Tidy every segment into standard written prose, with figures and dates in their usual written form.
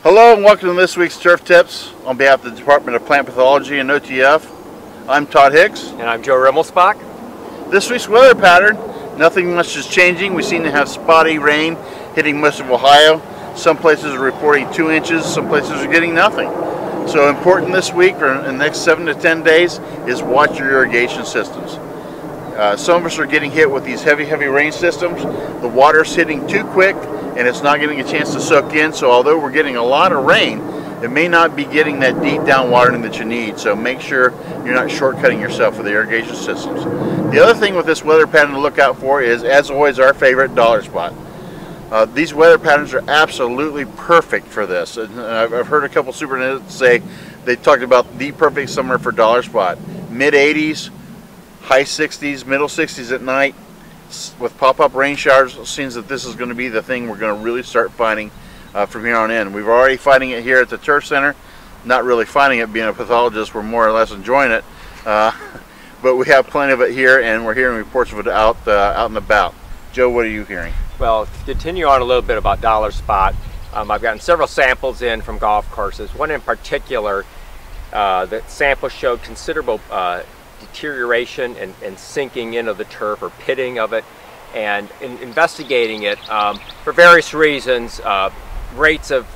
Hello and welcome to this week's Turf Tips on behalf of the Department of Plant Pathology and OTF. I'm Todd Hicks. And I'm Joe Rimelspach. This week's weather pattern, nothing much is changing. We seem to have spotty rain hitting most of Ohio. Some places are reporting 2 inches, some places are getting nothing. So important this week or in the next 7 to 10 days is watch your irrigation systems. Some of us are getting hit with these heavy rain systems. The water's hitting too quick and it's not getting a chance to soak in, so although we're getting a lot of rain, it may not be getting that deep down watering that you need, so make sure you're not shortcutting yourself with the irrigation systems. The other thing with this weather pattern to look out for is, as always, our favorite dollar spot. These weather patterns are absolutely perfect for this. And I've heard a couple superintendents say they talked about the perfect summer for dollar spot. Mid 80s, high 60s, middle 60s at night. With pop-up rain showers, it seems that this is going to be the thing we're going to really start finding from here on in. We're already finding it here at the Turf Center. Not really finding it, being a pathologist, we're more or less enjoying it. But we have plenty of it here, and we're hearing reports of it out and about. Joe, what are you hearing? Well, to continue on a little bit about dollar spot, I've gotten several samples in from golf courses. One in particular, the sample showed considerable deterioration and sinking into the turf or pitting of it, and in investigating it for various reasons, rates of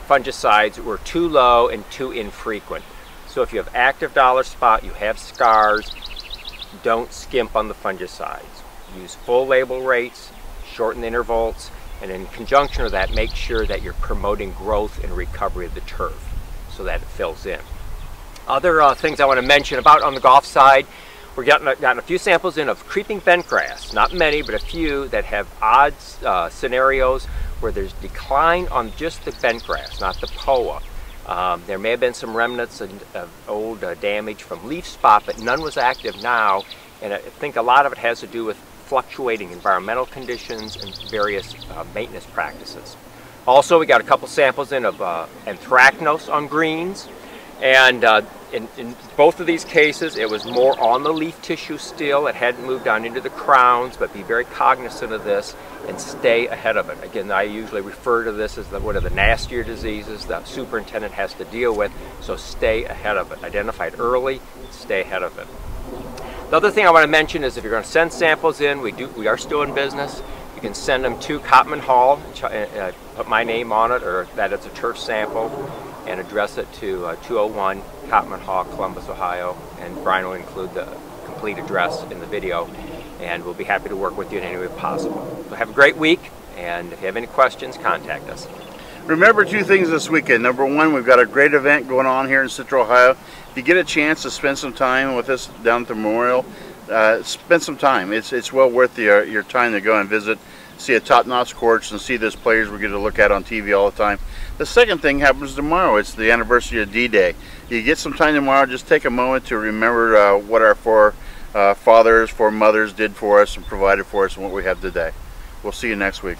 fungicides were too low and too infrequent. So if you have active dollar spot, you have scars, don't skimp on the fungicides. Use full label rates, shorten the intervals, and in conjunction with that, make sure that you're promoting growth and recovery of the turf so that it fills in. Other things I want to mention about on the golf side, we've gotten a few samples in of creeping bent grass. Not many, but a few that have odd scenarios where there's decline on just the bent grass, not the POA. There may have been some remnants of old damage from leaf spot, but none was active now, and I think a lot of it has to do with fluctuating environmental conditions and various maintenance practices. Also, we got a couple samples in of anthracnose on greens. And in both of these cases, it was more on the leaf tissue still. It hadn't moved on into the crowns, but be very cognizant of this and stay ahead of it. Again, I usually refer to this as one of the nastier diseases the superintendent has to deal with, so stay ahead of it. Identify it early, stay ahead of it. The other thing I want to mention is if you're going to send samples in, we are still in business. You can send them to Cotman Hall, put my name on it, or that it's a turf sample, and address it to 201 Cotman Hall, Columbus, Ohio, and Brian will include the complete address in the video, and we'll be happy to work with you in any way possible. So have a great week, and if you have any questions, contact us. Remember 2 things this weekend. Number 1, we've got a great event going on here in Central Ohio. If you get a chance to spend some time with us down at the Memorial, spend some time. It's well worth your time to go and visit, see a top-notch course, and see those players we get to look at on TV all the time. The second thing happens tomorrow. It's the anniversary of D-Day. You get some time tomorrow, just take a moment to remember what our forefathers, foremothers did for us and provided for us and what we have today. We'll see you next week.